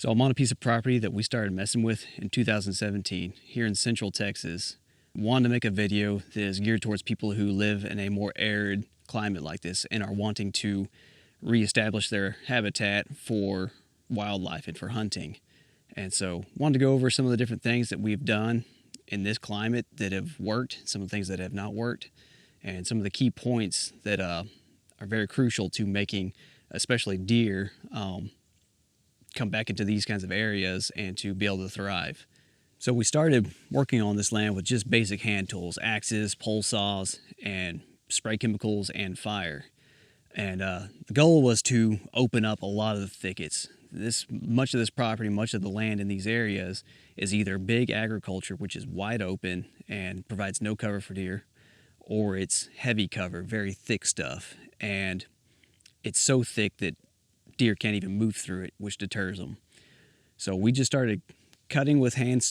So I'm on a piece of property that we started messing with in 2017 here in Central Texas. Wanted to make a video that is geared towards people who live in a more arid climate like this and are wanting to reestablish their habitat for wildlife and for hunting. And so wanted to go over some of the different things that we've done in this climate that have worked, some of the things that have not worked, and some of the key points that are very crucial to making especially deer come back into these kinds of areas and to be able to thrive. So we started working on this land with just basic hand tools, axes, pole saws, and spray chemicals and fire. And the goal was to open up a lot of the thickets. Much of this property, much of the land in these areas is either big agriculture, which is wide open and provides no cover for deer, or it's heavy cover, very thick stuff. And it's so thick that deer can't even move through it, which deters them. So we just started cutting with hand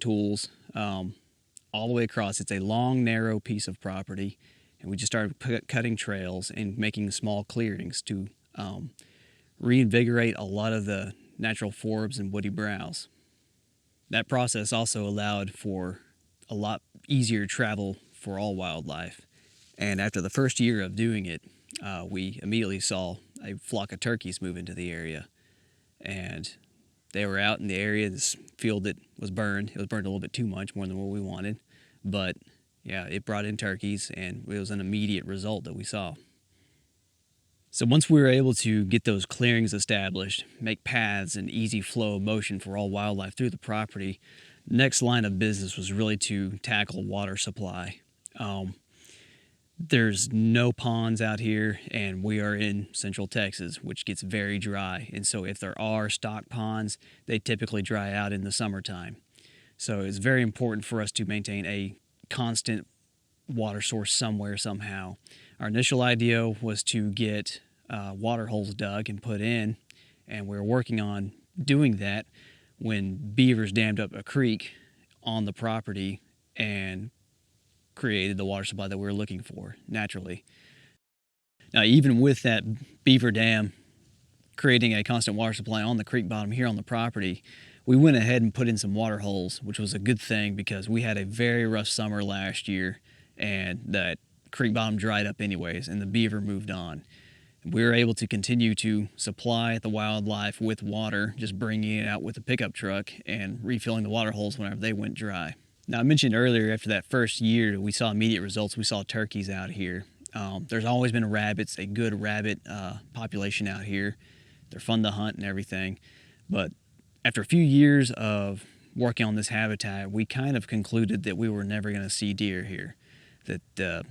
tools all the way across. It's a long, narrow piece of property, and we just started cutting trails and making small clearings to reinvigorate a lot of the natural forbs and woody browse. That process also allowed for a lot easier travel for all wildlife. And after the first year of doing it, we immediately saw a flock of turkeys move into the area. And they were out in the area. This field that was burned, it was burned a little bit too much, more than what we wanted. But yeah, it brought in turkeys, and it was an immediate result that we saw. So once we were able to get those clearings established, make paths and easy flow of motion for all wildlife through the property, the next line of business was really to tackle water supply. There's no ponds out here, and we are in Central Texas, which gets very dry. And so if there are stock ponds, they typically dry out in the summertime. So it's very important for us to maintain a constant water source somewhere, somehow. Our initial idea was to get water holes dug and put in, and we were working on doing that when beavers dammed up a creek on the property and created the water supply that we were looking for naturally. Now, even with that beaver dam creating a constant water supply on the creek bottom here on the property, we went ahead and put in some water holes, which was a good thing because we had a very rough summer last year, and that creek bottom dried up anyways, and the beaver moved on. We were able to continue to supply the wildlife with water, just bringing it out with a pickup truck and refilling the water holes whenever they went dry. Now, I mentioned earlier, after that first year, we saw immediate results. We saw turkeys out here. There's always been rabbits, a good rabbit population out here. They're fun to hunt and everything. But after a few years of working on this habitat, we kind of concluded that we were never going to see deer here, that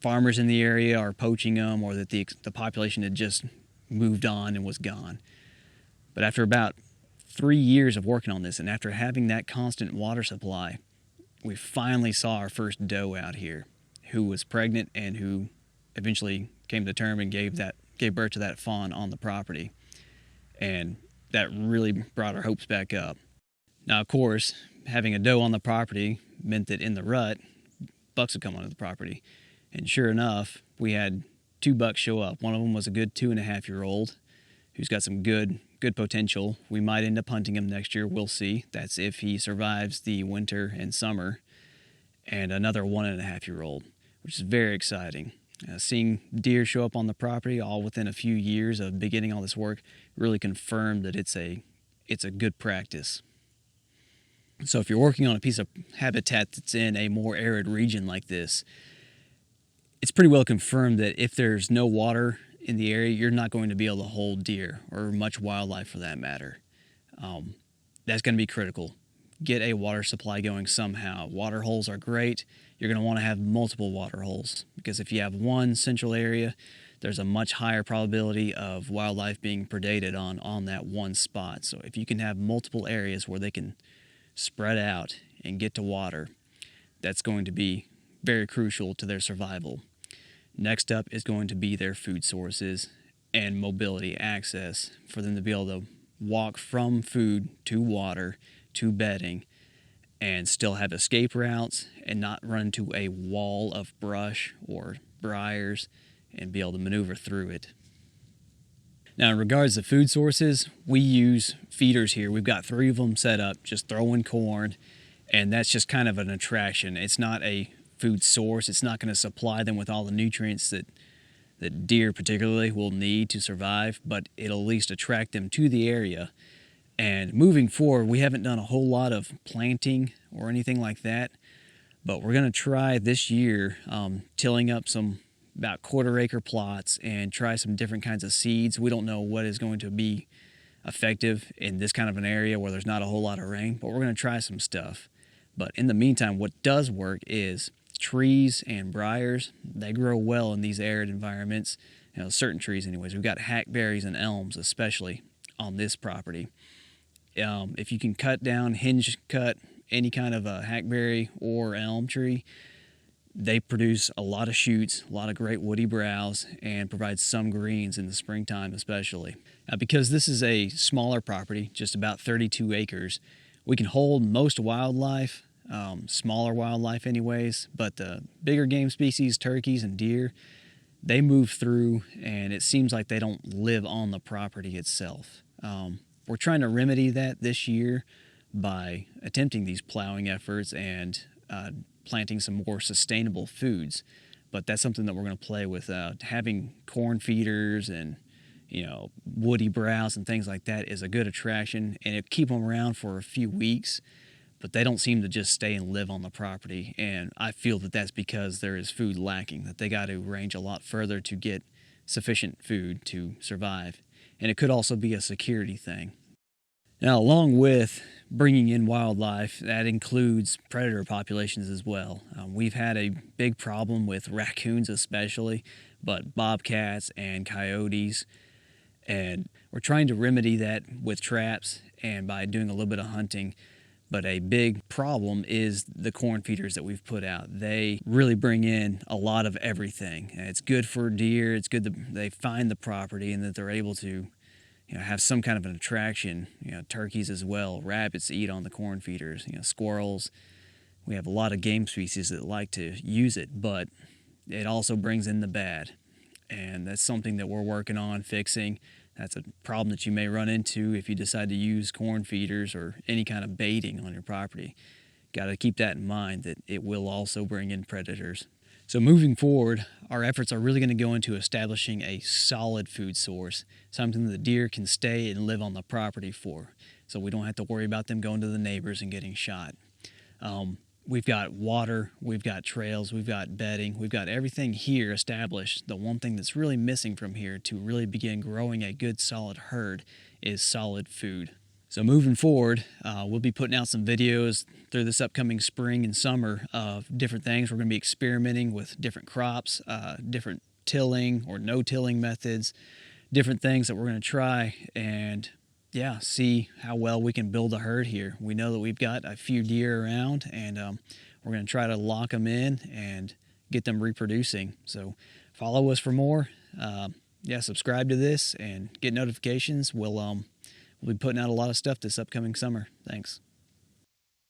farmers in the area are poaching them, or that the population had just moved on and was gone. But after about 3 years of working on this, and after having that constant water supply, we finally saw our first doe out here who was pregnant and who eventually came to term and gave birth to that fawn on the property. And that really brought our hopes back up. Now, of course, having a doe on the property meant that in the rut, bucks would come onto the property. And sure enough, we had 2 bucks show up. One of them was a good 2.5-year-old who's got some good potential. We might end up hunting him next year. We'll see. That's if he survives the winter and summer. And another 1.5-year-old, which is very exciting. Seeing deer show up on the property all within a few years of beginning all this work really confirmed that it's a good practice. So if you're working on a piece of habitat that's in a more arid region like this, it's pretty well confirmed that if there's no water in the area, you're not going to be able to hold deer or much wildlife for that matter. That's going to be critical. Get a water supply going somehow. Water holes are great. You're going to want to have multiple water holes, because if you have one central area, there's a much higher probability of wildlife being predated on that one spot. So if you can have multiple areas where they can spread out and get to water, that's going to be very crucial to their survival. Next up is going to be their food sources and mobility access, for them to be able to walk from food to water to bedding and still have escape routes and not run into a wall of brush or briars and be able to maneuver through it. Now, in regards to food sources, we use feeders here. We've got 3 of them set up, just throwing corn, and that's just kind of an attraction. It's not a food source. It's not going to supply them with all the nutrients that deer particularly will need to survive, but it'll at least attract them to the area. And moving forward, we haven't done a whole lot of planting or anything like that, but we're going to try this year tilling up some about 1/4 acre plots and try some different kinds of seeds. We don't know what is going to be effective in this kind of an area where there's not a whole lot of rain, but we're going to try some stuff. But in the meantime, what does work is trees and briars. They grow well in these arid environments, certain trees anyways. We've got hackberries and elms especially on this property. If you can cut down, hinge cut any kind of a hackberry or elm tree, they produce a lot of shoots, a lot of great woody browse, and provide some greens in the springtime especially. Now, because this is a smaller property, just about 32 acres, we can hold most wildlife, smaller wildlife anyways, but the bigger game species, turkeys and deer, they move through, and it seems like they don't live on the property itself. We're trying to remedy that this year by attempting these plowing efforts and planting some more sustainable foods. But that's something that we're going to play with. Having corn feeders and woody browse and things like that is a good attraction, and it keep them around for a few weeks, but they don't seem to just stay and live on the property. And I feel that that's because there is food lacking, that they got to range a lot further to get sufficient food to survive. And it could also be a security thing. Now, along with bringing in wildlife, that includes predator populations as well. We've had a big problem with raccoons especially, but bobcats and coyotes, and we're trying to remedy that with traps and by doing a little bit of hunting. But a big problem is the corn feeders that we've put out. They really bring in a lot of everything. And it's good for deer. It's good that they find the property and that they're able to have some kind of an attraction. Turkeys as well. Rabbits eat on the corn feeders. Squirrels. We have a lot of game species that like to use it, but it also brings in the bad. And that's something that we're working on fixing. That's a problem that you may run into if you decide to use corn feeders or any kind of baiting on your property. Got to keep that in mind, that it will also bring in predators. So moving forward, our efforts are really going to go into establishing a solid food source, something that the deer can stay and live on the property for, so we don't have to worry about them going to the neighbors and getting shot. We've got water, we've got trails, we've got bedding, we've got everything here established. The one thing that's really missing from here to really begin growing a good solid herd is solid food. So moving forward, we'll be putting out some videos through this upcoming spring and summer of different things. We're going to be experimenting with different crops, different tilling or no tilling methods, different things that we're going to try and see how well we can build a herd here. We know that we've got a few deer around, and we're going to try to lock them in and get them reproducing. So follow us for more. Subscribe to this and get notifications. We'll be putting out a lot of stuff this upcoming summer. Thanks.